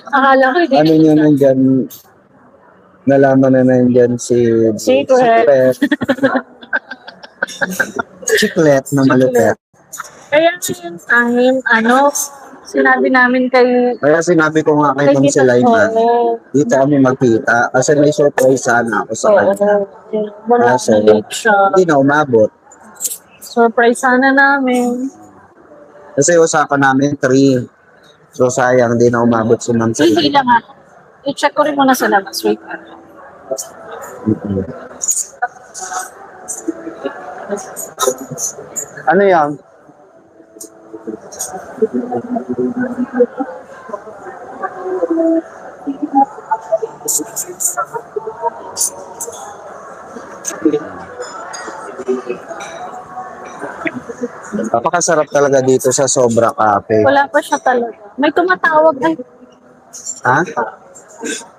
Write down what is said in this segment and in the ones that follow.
Akala ko hindi. Ano nyo nandyan, nalaman na nandyan si Secret. Chiclet na malupet. Kaya yung time, sinabi namin Kaya sinabi ko nga kay Ma'am Tita Sulaiman, Oo. dito kami magkita kasi may surprise sana ako sa kanya. Wala Kaso, na late siya. hindi na umabot. Surprise sana namin. Kasi usapan namin 3. So sayang, hindi na umabot si Ma'am Hindi Sulaiman. lang nga. I-check ko rin muna sa labas. Wait. Ano yan? Napakasarap talaga dito sa Sobra Cafe. Wala pa siya talaga. May tumatawag. Ay, Ha?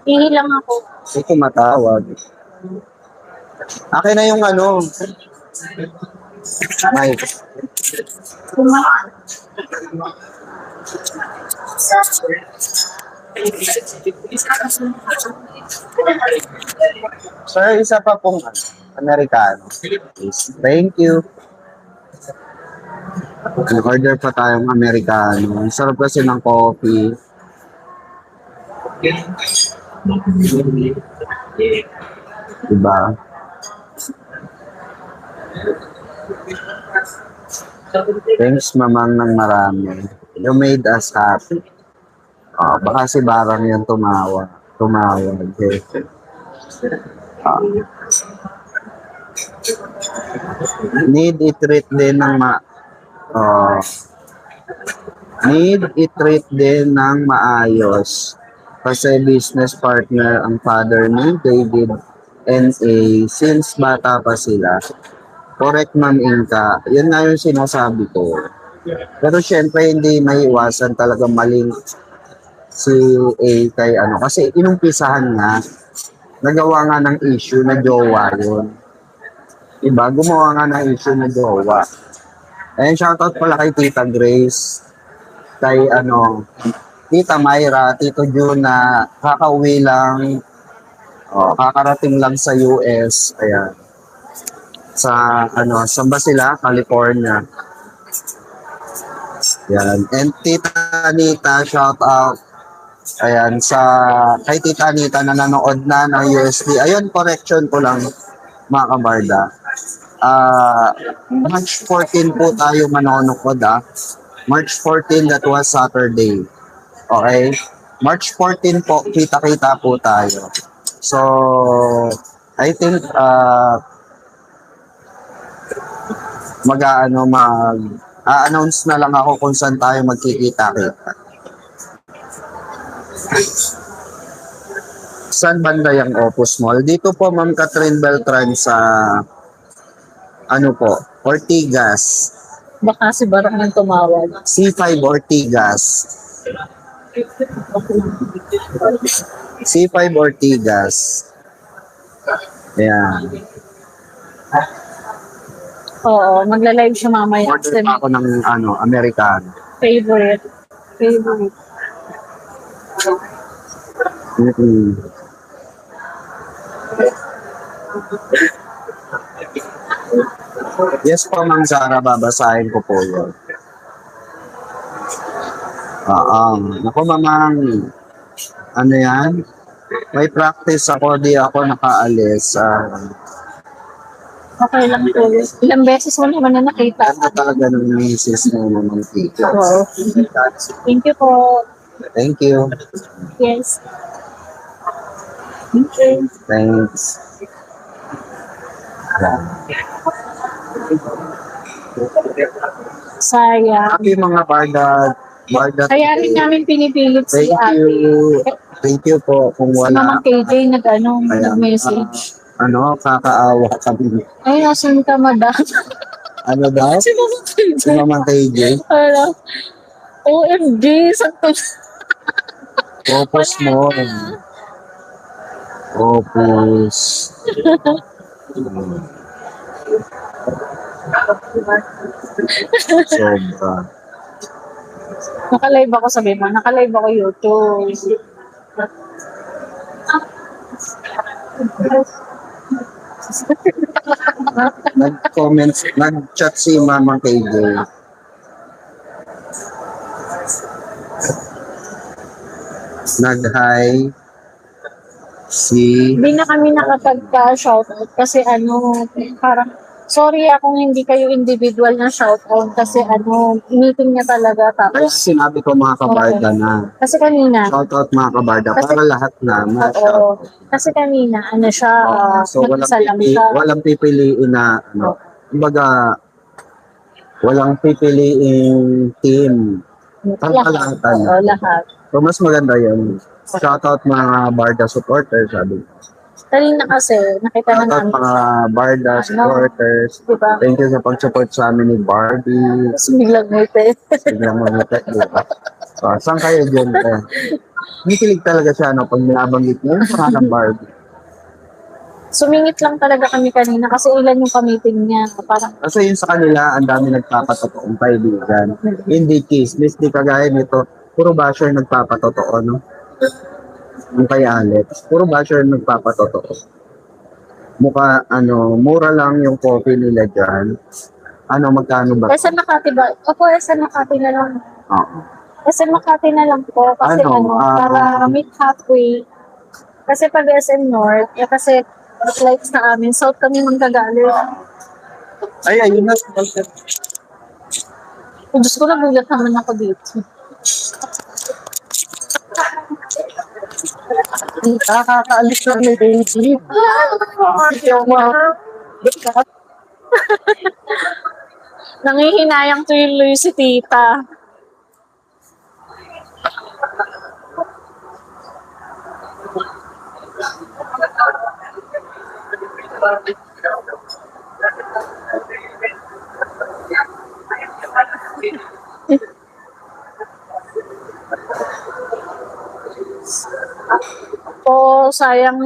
hihi lang ako. May tumatawag. Akin na yung ano. Mike. Sir, isa pa pong Americano. Thank you. Order pa tayong Americano. Ang sarap kasi ng coffee. Diba? Thanks mamang ng marami. You made us happy. Baka si Barang yan tumawag. Okay. Need i-treat din ng need i-treat din ng maayos kasi business partner ang father ni David N.A. since bata pa sila. Correct, Ma'am Inka. Yun nga yung sinasabi ko. Pero syempre hindi maiwasan talaga maling si A kay kasi inumpisahan nga nagawa nga ng issue na jowa yun. Diba? Gumawa nga ng issue na jowa. Ayun, shoutout pala kay Tita Grace, kay Tita Myra, Tito June na kakauwi lang, kakarating lang sa US, ayan. Saan ba sila? California. Yan. And Tita Anita, shoutout. Ayan, kay Tita Anita na nanood na ng USD. Ayun, correction ko lang, mga kabarda. March 14 po tayo manonood March 14, that was Saturday. Okay? March 14 po, kita-kita po tayo. So, I think, mag-announce na lang ako kung saan tayo magkikita-kita. Saan banda yung Opus Mall? Dito po, Ma'am Catherine Beltran sa Ortigas. Baka si Barang nang tumawag. C5 Ortigas. C5 Ortigas. Ayan. Oo, magla-live siya mamaya. Order pa ako ng Americano. Favorite. Yes po, Ma'am Zara, babasahin ko po yun. Ako, mamang, yan? May practice ako, di ako nakaalis. Okay lang po. Ilang beses mo naman na nakita. Ganda talaga ng misis mo naman, Tito. Wow. Thank you po. Thank you. Yes. Thank you. Thanks. Sayang. Happy mga barda. Kaya rin namin pinipilit si Thank Ate. you. Thank you po kung Si wala. Mama KJ nag-message. Kakaawa kami. Ay, nasan ka, madam? Ano daw? Si Mama KJ. Si Mama KJ. OMG, sakto. Opus mo. Opus. Sobra. Naka-live ako, sabi mo. Naka-live ako YouTube. Nag-comments, nag-chat si Mama KJ. Nag-hi si... Hindi na kami nakapagka-shoutout kasi parang, sorry kung hindi kayo individual na shoutout kasi meeting niya talaga Kaya tapos, sinabi ko mga kabarda na. kasi kanina, Shoutout mga kabarda Kasi- para lahat na oo, ma-shoutout. kasi kanina, siya, So mag-isa lang siya. walang pipiliin na kumbaga walang pipiliing team. Lahat. Pangkalahatan. Oo, lahat. So mas maganda 'yun. Shoutout mga Barda supporters sabi. Kanina kasi, nakita na Shoutout namin, mga Barda supporters. diba? Thank you sa pag-support sa amin ni Barbie. Tapos biglang ngiti. Biglang mamita, diba? So, saan kayo dyan? Nakikilig talaga siya pag binabanggit niya yung pangalan Barbie. Sumingit lang talaga kami kanina kasi ilan yung ka-meeting niya. Parang, Kasi yun sa kanila, ang dami nagpapatotoong kaibigan. Hindi chismis, di kagaya nito. Puro basher nagpapatotoo, no? Yung kay Alex. Puro basher nagpapatotoo. Mura lang yung coffee nila dyan. Magkano ba? SM Makati ba? Opo, SM Makati na lang. Oo. SM Makati na lang po. Kasi para meet halfway. Kasi pag SM North, kasi flights na amin, south kami manggagaling. Ay, ayun na. Oh, Diyos ko, nagulat naman ako dito. Nakakaalis na ni Daisy. Nangihinayang tuloy si tita. Sayang.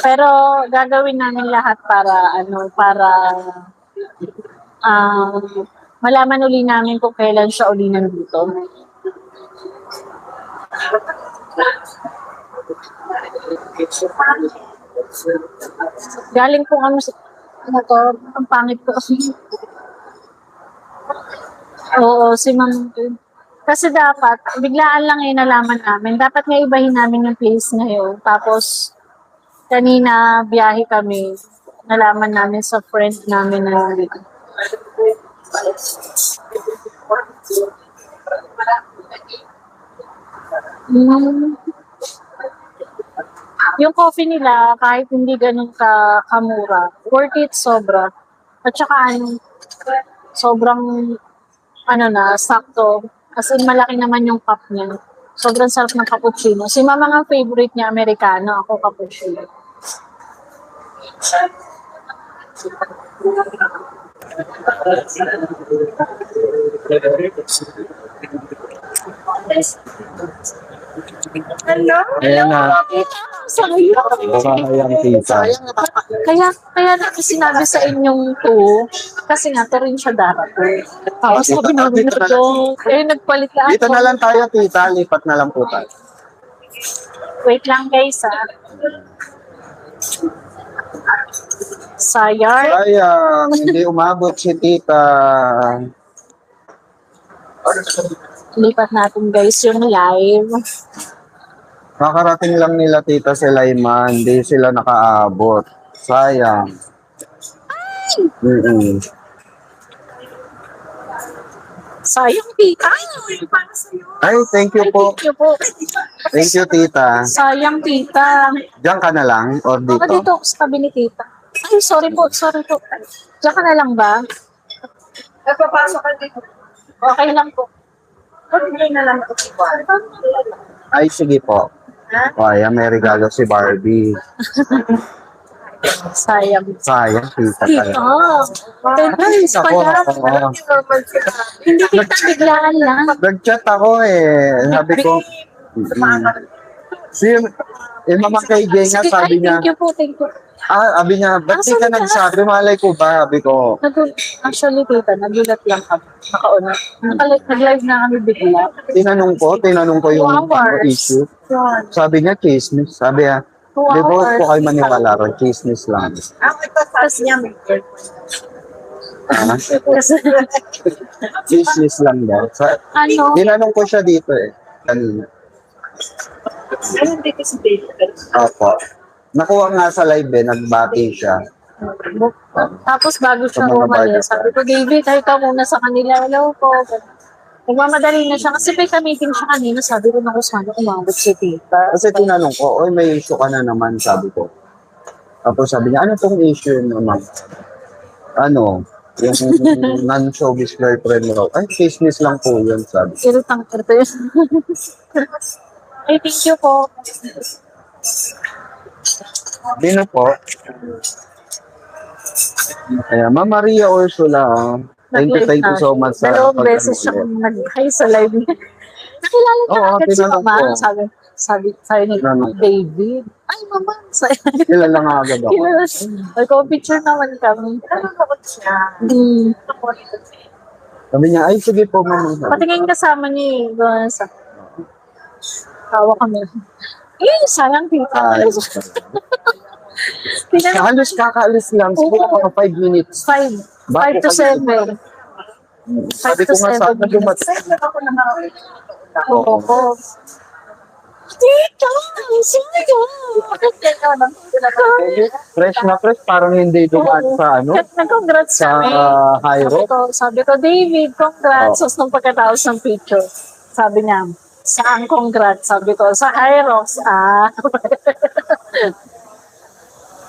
Pero gagawin namin lahat para malaman uli namin kung kailan siya uli nandito. Galing po ang pangit ko. Oo, si Ma'am. Kasi dapat, biglaan lang nalaman namin. Dapat nga ibahin namin yung place ngayon. Tapos, kanina, biyahe kami. Nalaman namin sa friend namin na nandito. Yung coffee nila, kahit hindi ganun kamura, worth it sobra. At saka sobrang sakto. Kasi malaki naman yung cup niya. Sobrang sarap ng cappuccino. Si mama nga favorite niya, Americano. Ako cappuccino. Hello? Ayan na. Sayang. Sayang tita. Kaya sinabi sa inyong kasi nga, rin siya darating. Tapos sabi namin na doon. Nagpalit na ako. Dito na lang tayo tita. Lipat na lang po tayo. Wait lang guys, Sayang. Sayang. Hindi umabot si tita. Lipat natin guys yung live. Nakarating lang nila tita si Layman. Hindi sila nakaabot. Sayang. Sayang, tita. Ay, thank you po. Thank you po. Thank you, tita. Sayang, tita. Diyan ka na lang or Baka dito? dito sa tabi ni tita. Ay, sorry po. Diyan ka na lang ba? Nagpapasok ka dito. Okay lang po. Pag-ibig na lang ito. Ay, sige po. Ay, may regalo si Barbie. Sayang. Sayang, tita. Tita. Ay, ako. Hindi kita biglaan lang. Nag-chat ako eh. Sabi ko, Si, yung mama kay Jay nga, Sige, sabi niya, thank you po, thank you. sabi niya, ba't di ka Sorry ka. nagsabi? Malay ko ba? Sabi ko, Actually, tita, nagulat lang kami. Nakauna. Nag-live na kami bigla. tinanong ko yung 2 hours. issue. Yun. Sabi niya, chismis. Sabi niya, 2 di ba hours. po kayo maniwala ron? Chismis lang. Ang ipasas niya, may Ah, Kasi, chismis lang daw. ano, Tinanong ko siya dito eh. Kanina. Anong dito si David? Opo. Nakuha nga sa live eh, nagbati siya. tapos bago siya Sa mga umalis, bagay. sabi ko, David, ay ka muna sa kanila. Hello po. Nagmamadali na siya. Kasi may meeting siya kanina. Sabi ko, naku, sana umabot si tita. Kasi tinanong ko, oy may issue ka na naman, sabi ko. Tapos sabi niya, ano tong issue naman? Ano, yung non-showbiz girlfriend mo. Ay, business lang po yun, sabi. Irutang ito yun. Ay, thank you po. Dino po. Ayan, Ma'am Maria Ursula, thank you so much sa Dalawang beses siya nag-hi sa live niya. Nakilala niya Oo, agad si tinanong mama. ko. Sabi ni Tinanong. David. Ay, mama. Kilala nga agad ako. Kilala siya. Nagko-picture naman kami. Nanonood siya. Hmm. Sabi niya, ay sige po ma'am. Patingin kasama ni doon sa tawa kami. Eh, sayang tita. Ay, Tinanong halos kakaalis lang. Siguro Oo. mga 5 minutes. 5 Bakit to kami- 7. Sabi ko nga sana dumating. Ako na nga. Oo. Tita! Fresh na fresh, parang hindi dumaan sa ano, Nag-congrats sa kami. high road. Sabi ko, David, congrats. Tapos nung pagkatapos ng picture, sabi niya, saan congrats? Sabi ko, sa High Rocks.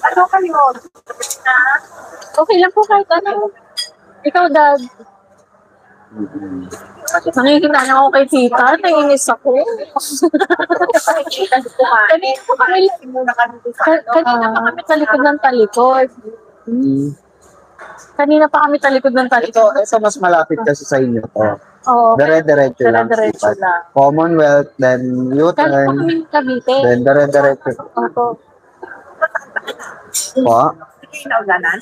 Ano kayo? Okay lang po kahit ano. Ikaw, Dad. Nangihina na ako kay tita. Naiinis ako. Kanina pa kami talikod ng talikod. Kanina pa kami talikod ng talikod. Ito mas malapit kasi sa inyo to. Oo. Dire-diretso lang. Dire-diretso lang. Commonwealth, then Kanina pa U-turn, kami Cavite. then dire-diretso. Opo. Po, Hindi na ulanan.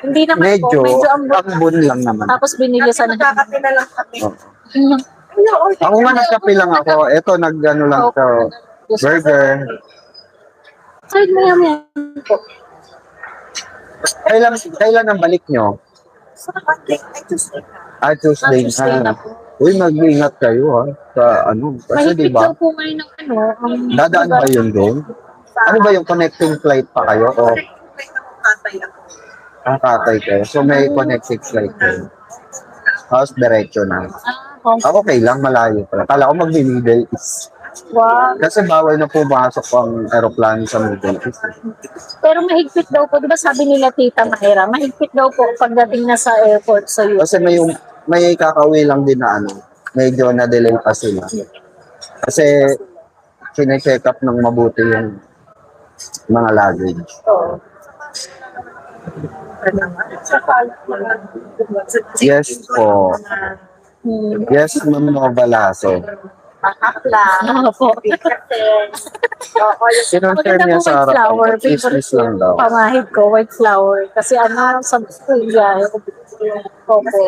Hindi naman medyo, po. Medyo ambot. ambon lang naman. Tapos binilisan na. Magkakape na lang kami. Oh. Ako nga nagkape lang ako. Ito, nag-ano lang to. Burger. Kahit maya po. Kailan ang balik nyo? So, Monday, ay Tuesday na. Tuesday Tuesday na. na po. Uy, mag-ingat kayo ha. Sa ano. Kasi Mahigpit diba, daw po ngayon ng ano. ang- dadaan ba yun doon? Ano ba yung connecting flight pa kayo? O May nakakatay ako. ang tatay kayo? So may connecting flight kayo. Tapos diretso na. Okay lang, malayo pala. Kala ko mag-Middle East. Wow. Kasi bawal na pumasok ang aeroplano sa Middle East. Pero mahigpit daw po. Diba sabi nila Tita Mahira, mahigpit daw po pagdating na sa airport sa US. Kasi may kakauwi lang din na ano, medyo na-delay pa sila. Kasi sine-check up ng mabuti yung mga luggage. Oo. Yes po. Hmm. Yes, Ma'am Novalaso. Ano po? Sinonshare niya sa white flower. harap. Business lang daw. Pamahid ko, white flower. Kasi ano, sa school yan. Opo.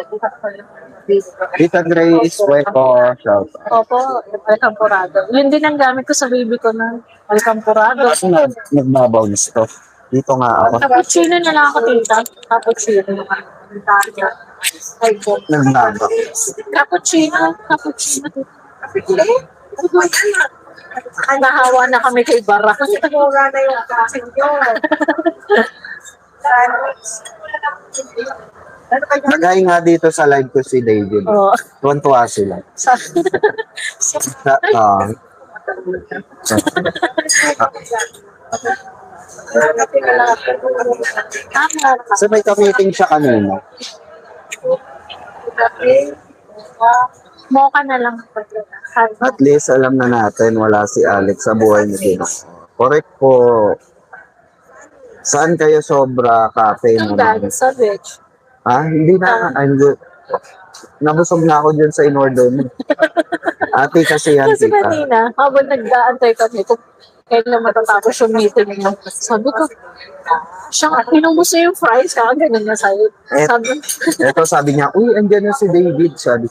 Tita Grace, Hueco, shout out. Opo, Alcampurado. Yun din ang gamit ko sa baby ko na Alcampurado. Ako na, nagbabounce to. Dito nga ako. Cappuccino na lang ako, tita. Cappuccino. Ay po. Nagbabounce. Cappuccino. Cappuccino. Nahawa na kami kay Bara. Mura na yung kasi yun. Naghay nga dito sa live ko si David. Oo. Tuwan-tuwa sila. Ah, Tama. kasi may ka-meeting siya kanina. Mocha na lang. At least alam na natin wala si Alex sa buhay niya din. Correct po. Saan kayo sobra cafe Ang naman? dahil sa beach. Hindi na. Nabusog na ako dyan sa in-order mo. Ate kasi yan, Kasi tita. kanina, habang nag-aantay kami kung kailan matatapos yung meeting niya, sabi ko, siya, inubos niya yung fries, ganun niya sa'yo. Eh, Sabi, Ito sabi niya, uy, andyan na si David. Sabi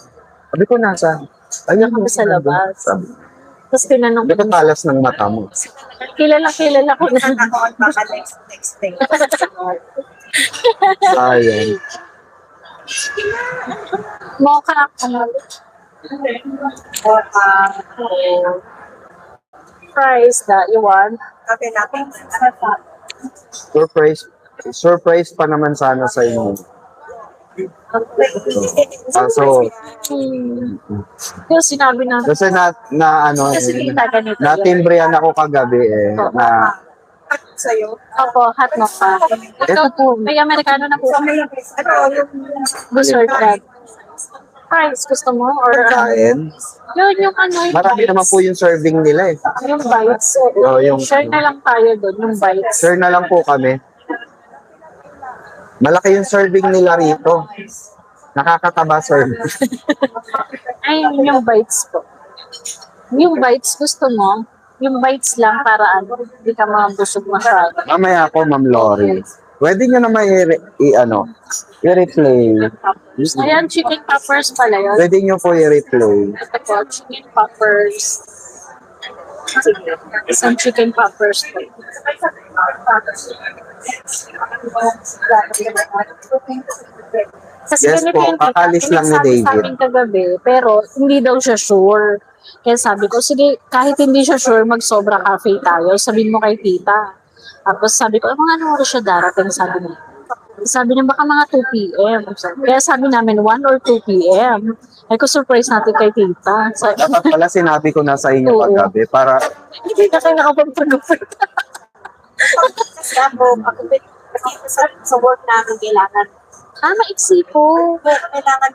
ko, nasa? Ayun, kami sa labas. Sabi, Tapos tinanong Hindi ko, ko talas ng mata mo. kilala ko na. Ako at baka next day. Sayang. Mocha, ano, Or, fries that you want. okay natin. Surprise pa naman sana sa inyo. Kaso, Yung sinabi na, kasi kasi kita ganito. natimbrehan ako kagabi na Sa'yo. Opo, hot mocha. Ito po, may Amerikano na po. Ano yung Dessert that. Fries, gusto mo? Or kain. yun, yung ano, yung Marami bites. naman po yung serving nila eh. Yung bites. Share na lang tayo doon, yung bites. Share na lang po kami. Malaki yung serving nila rito. Nakakataba serving. Ay, yung bites po. Yung bites, gusto mo? Yung bites lang para hindi ka mabusog masyado. Mamaya ako, Ma'am Lori. Pwede nyo naman i-replay. Ayan, chicken poppers pala yun. Pwede nyo po i-replay. Ito po, chicken poppers. Isang chicken poppers po. Kasi Yes ganito po, yung tita, kakalis lang ni sinasabi sa David. amin kagabi, pero hindi daw siya sure. Kaya sabi ko, sige, kahit hindi siya sure, mag-sobra cafe tayo. Sabihin mo kay tita. Tapos sabi ko, mga ano oras siya darating? Sabi niya, baka mga 2 p.m. Kaya sabi namin, 1 or 2 p.m. Ay ko, surprise natin kay tita. Sabi, Dapat pala sinabi ko na sa inyo Oo. paggabi para hindi na kayo nakapagpagupit. kasi ako, kasi sa work namin kailangan Maiksi po. kailangan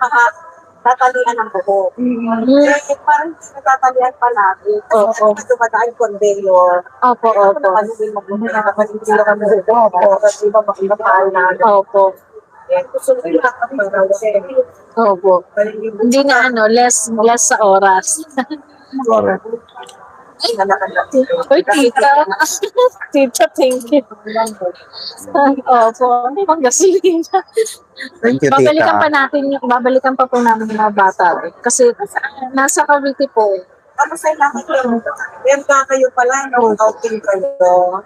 tatalian ng buhok. Eh, parang natatalian pa natin. Oo. Kasi dumadaan conveyor. Opo, opo. Ano din magmumula kami dito. Kasi iba makikapaan namin. Opo. Eh, gusto ko lang kami. Opo. Hindi na less sa oras. Uy, tita. Tita, thank you. Opo. Ano bang gasolina? thank you, Babalikan pa tita. natin babalikan pa po namin yung mga bata. Kasi nasa Cavite po. Tapos ay namin yung meron ka kayo pala nung outing kayo.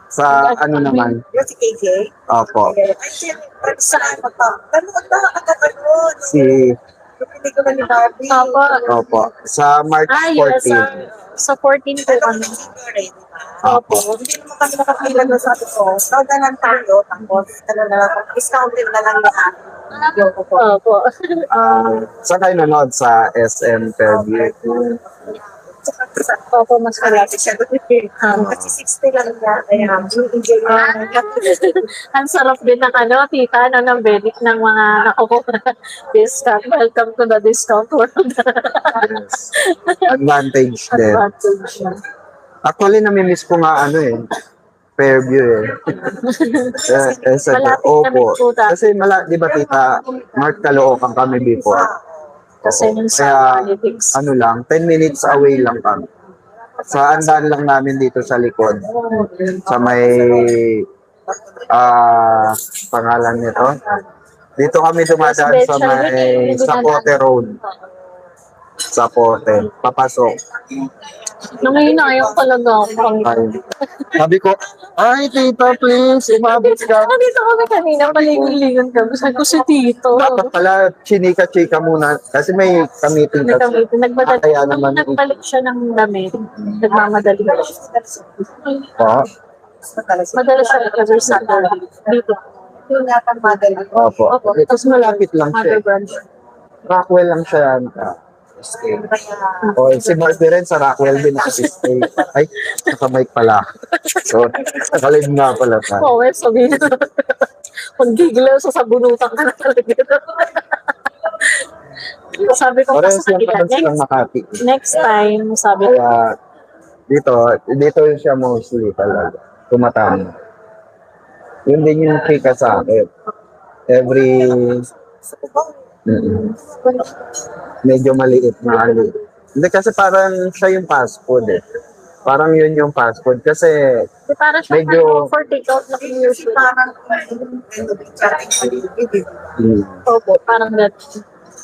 Sa ano naman, Yung si KJ. opo, Ay, siya, saan mo to? Nanood na ka nanood. si, Yung pelikula ni Barbie. Opo. sa March Yes, 14. sa 14 po Ano kami. yung senior eh, di ba? Opo. Hindi naman kami nakapila doon sa ito. Nagalan tayo, tapos discounted na lang lahat. Opo. Saan kayo nanood? Sa SM Fairview? Opo, mas malapit. Siya doon kasi 60 lang niya. Kaya, enjoy na. Ang sarap din ng tita, ng ng mga nakukuha na discount. Welcome to the discount world. Yes. Advantage din. Advantage na. Actually, namimiss ko nga Fairview sa Malapit opo. kami po dati. Kasi di ba tita, Mark Caloocan kami before. Kasi Oo. nung Kaya, sa politics. 10 minutes away lang kami. Sa andaan lang namin dito sa likod. Sa may, pangalan nito. Dito kami dumadaan sa may Sapote Road. Sapote. Papasok. Nung ngayon ayaw talaga ako. Ay. Sabi ko, ay tita please, umabot ka. Dito kami kanina, palingon-lingon kami. Sabi ko si Tito. Dapat pala, chinika-chika muna. Kasi may kamiting May kasi. kami, nagbalik, Kaya naman, nagbalik siya ng damit. Nagmamadali siya. po. Madalas siya every Saturday. Dito. Yung natang madali. Opo. Tapos malapit lang siya. Mother branch. Rockwell lang siya. Stay. O, si Marty rin sa Rockwell din nakasistay. Ay, nakamike pala. So, nakalim nga pala tayo. Oo, sabihin na. Pag gigla sa sabunutan ka na talaga. Sabi ko Parehas kasi lang naman silang Makati. next time, sabi ko, Kaya, dito siya mostly talaga. Tumatama. Yun din yung chika sa akin. Every, medyo maliit na Hindi kasi parang siya yung fast food eh. Parang yun yung fast food kasi Para siya medyo for take-out lang usually. Parang chatting sa paligid. Opo, parang gano'n.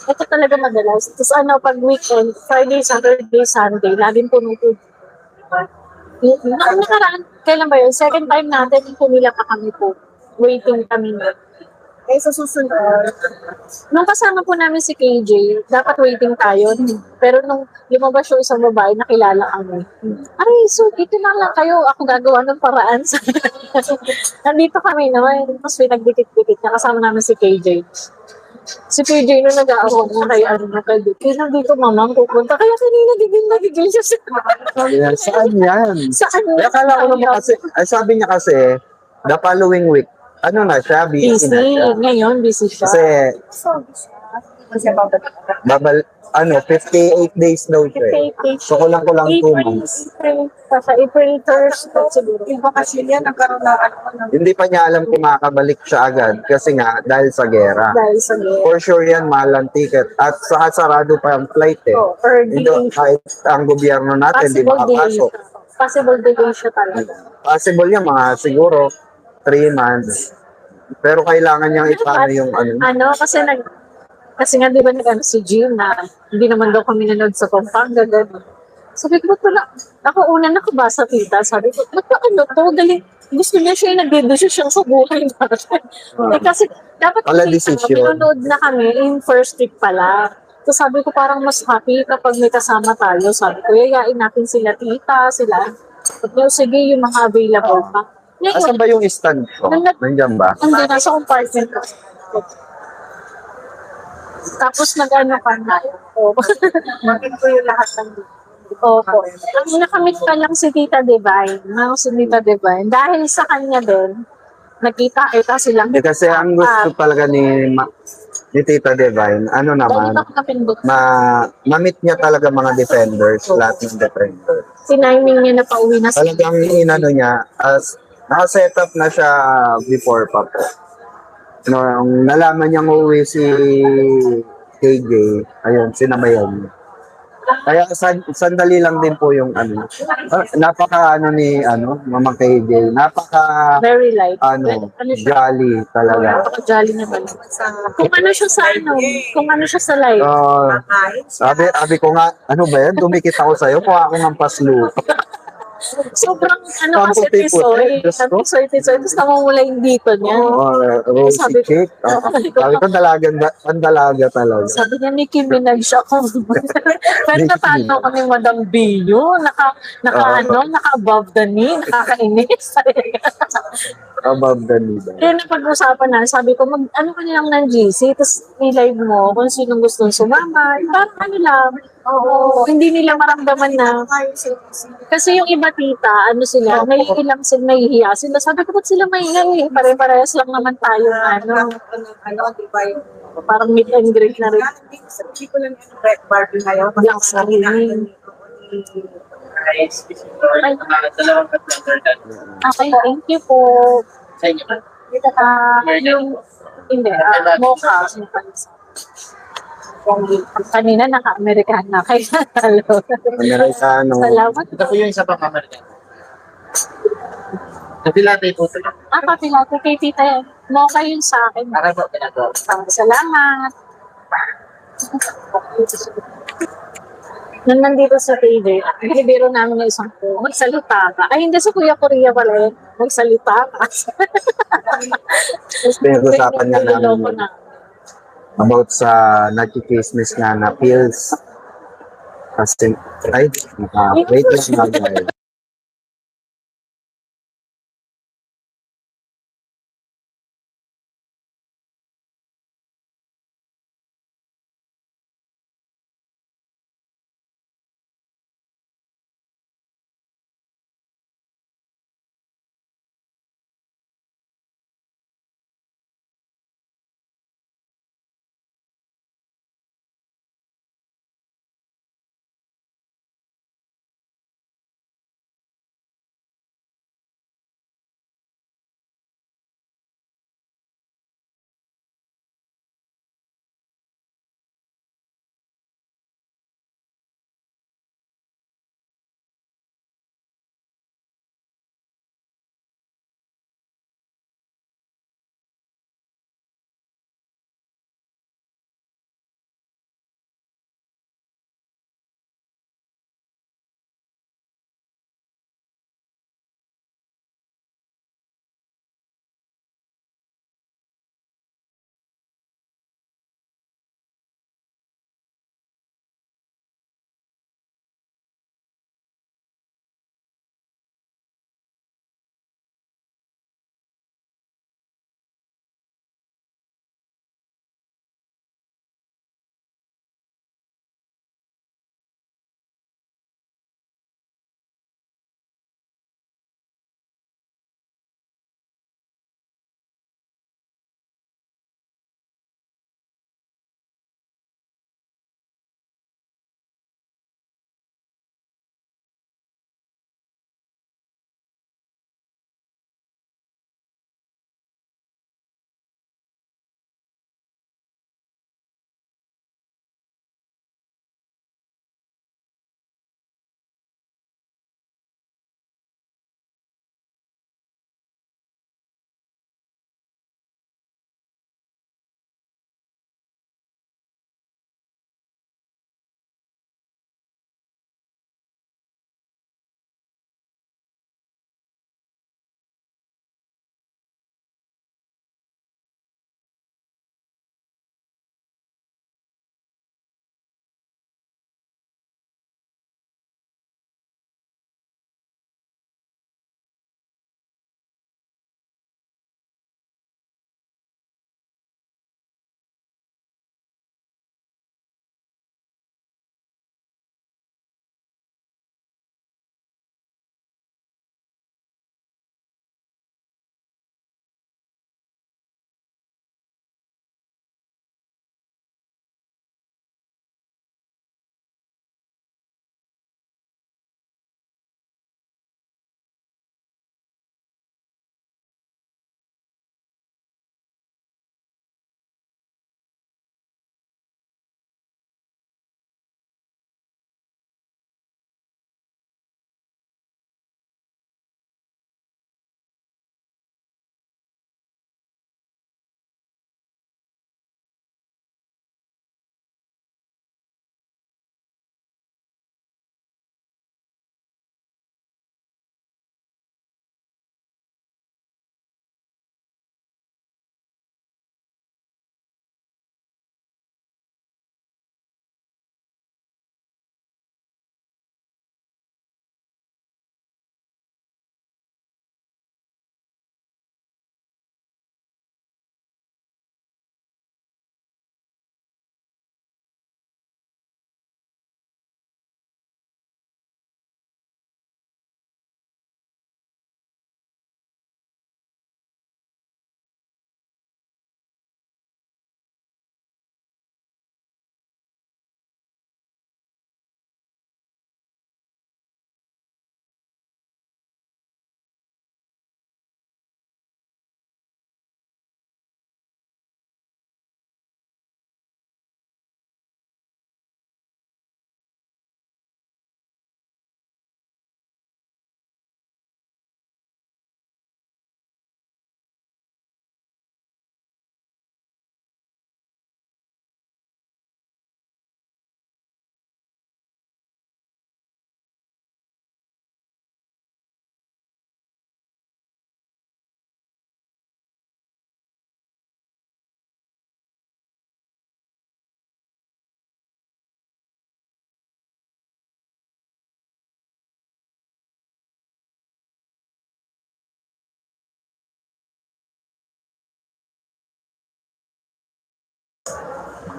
Ito talaga madalas. Tapos pag weekend, Friday, Saturday, Sunday, laging puno po. Nakaraan, kailan ba yun? Second time natin, pumila pa kami po. Waiting kami na. Eh, sa susunod, Nung kasama po namin si KJ, dapat waiting tayo. Pero nung lumabas yung isang babae, nakilala kami. Aray, so dito na lang kayo. Ako gagawa ng paraan. Nandito kami naman. Tapos pinagdikit-dikit na kasama namin si KJ. Si PJ nung nag-aawag na kay kay Duke. Kaya nandito mamang pupunta. Kaya kanina nagiging siya sa Sabi niya, saan yan? Saan Eh, akala ko naman kasi, ay sabi niya kasi, the following week, ano na siya, busy busy. na siya. Ngayon, busy siya. Kasi, kasi babalik. babal, 58 days daw siya eh. So, kulang-kulang 2 months. Sa April 1st, siguro. Yung bakasyon yan, nagkaroon na ano. Hindi pa niya alam kung makakabalik siya agad kasi nga, dahil sa gera. Dahil sa gera. For sure yan, mahal ang ticket. At saka sarado pa ang flight eh. Oh, early. Hindi, kahit ang gobyerno natin, di Possible delay makapasok. siya. Possible delay siya talaga. Possible yan, mga siguro 3 months. Pero kailangan niyang ipano yung Kasi nga di ba si Jim na hindi naman daw kami nanood sa Pampanga, gano'n. Sabi ko, ba't wala? Ako una nakabasa, tita. Sabi ko, ba't ba galing? Gusto niya siya yung nagdedesisyon sa buhay natin. Kasi dapat Wala desisyon. pinanood na kami in first week pala. So sabi ko parang mas happy kapag may kasama tayo. Sabi ko, yayain natin sila tita, sila. Sabi ko, sige, yung mga available pa. Asan ba yung stand ko? Nandiyan ba? Hindi, nasa compartment ko. Tapos nag-ano ka na. Bakit ko yung lahat ng Opo. Ang nakamit pa lang si Tita Divine. Si Tita Divine. Dahil sa kanya din, nakita silang Eh, kasi ang gusto talaga ni Tita Divine, ano naman, ma-meet niya talaga mga defenders, lahat ng defenders. Siniming niya na pauwi na Talagang inano niya, as naka-set up na siya before pa po. Nung nalaman niyang uuwi si KJ, ayun, sinabayan niya. Kaya sandali lang din po yung napaka Mama KJ, napaka very light. jolly talaga. Napaka-jolly na talaga. Kung ano siya sa live. Sabi ko nga, ano ba yan? Dumikit ako sa'yo, kuha ako ng paslu. Sobrang kasi tisoy. Tisoy. Tapos namumula yung dito niya. Rosy cake. Sabi ko, dalaga talaga. Sabi niya, Nicki Minaj ako. Pero natalo kami Madam Bio. Naka-above the knee. Nakakainis. Above the knee. Kaya napag-usapan na, sabi ko, ano ka nilang ng GC, tapos i-live mo kung sinong gustong sumama. Parang lang. Oo. Hindi nila maramdaman na. Kasi yung iba tita, sila, nahihiya sila. Sabi ko, ba't sila mahihiya eh? Pare-parehas lang naman tayo di ba yung parang meet and greet na rin. Hindi ko lang yung red Barbie ngayon. Black sarili. Okay, thank you po. Sa inyo. Mocha. Kanina naka-Amerikana. Kaya talo. Amerikano. Salamat. Ito po yung isa pang American. Kapilate po ito. Kapilate kay tita yan. Mocha yun sa akin. Para po pinagawa. Salamat. Nung nandito sa TV, binibiro namin ng isang po, magsalita ka. Ay, hindi sa Kuya Korea pala yun. Magsalita ka. Pinag-usapan nga namin about sa nakikismis nga na pills. Kasi, wait lang nga.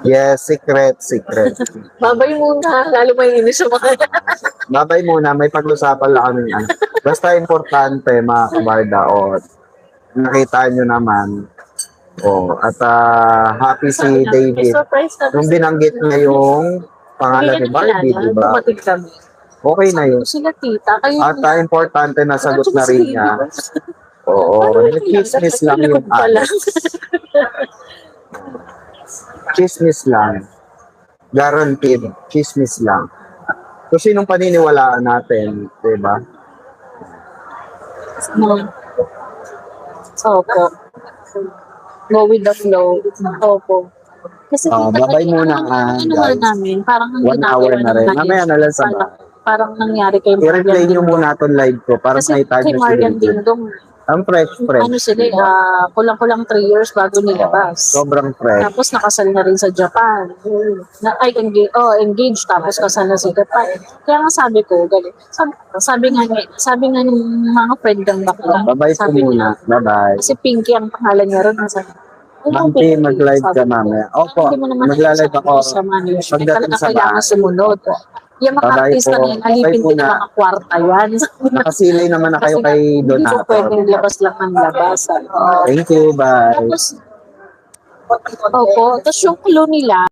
Yes, secret. Babay muna, lalo may inis sa mga. Babay muna, may pag-usapan lang kami. Basta importante, mga kabarda, nakita nyo naman. At happy si May David. surprise na. Nung binanggit niya yung pangalan ni Barbie, di ba? Dumating kami. Okay na yun. Sila tita, kayo At importante na sagot na rin niya. Chismis lang yung pala. Chismis lang. Guaranteed. Chismis lang. Kung sinong paniniwalaan natin, di ba? Opo. Go with the flow. Opo. Kasi Babay muna, guys. namin, parang ang 1 hour na rin. Mamaya na lang sa parang nangyari kay I-replay nyo muna itong live ko para Kasi makita kay nyo si Marian David. Dingdong, Ang fresh. ano sila, kulang-kulang 3 years bago nilabas. Sobrang fresh. Tapos nakasal na rin sa Japan. Engaged tapos kasal na sa Japan. Kaya nga sabi ko, galing. Sabi nga ng mga friend ng bakla. Bye-bye po sabi muna. niya, Bye-bye. kasi Pinky ang pangalan niya ron. Ma'am P, mag-live ka mamaya. Opo, magla-live ako Pagdating pagdating sa kailangan bahay. sumunod. Yung mga Bye-bye artista po. na yan, alipin Bye po din ng na. mga kwarta yan. Nakasilay naman na kayo kay Hindi po Donato. pwedeng labas lang ng labas. Thank you, bye. Tapos, opo, tapos yung clue nila,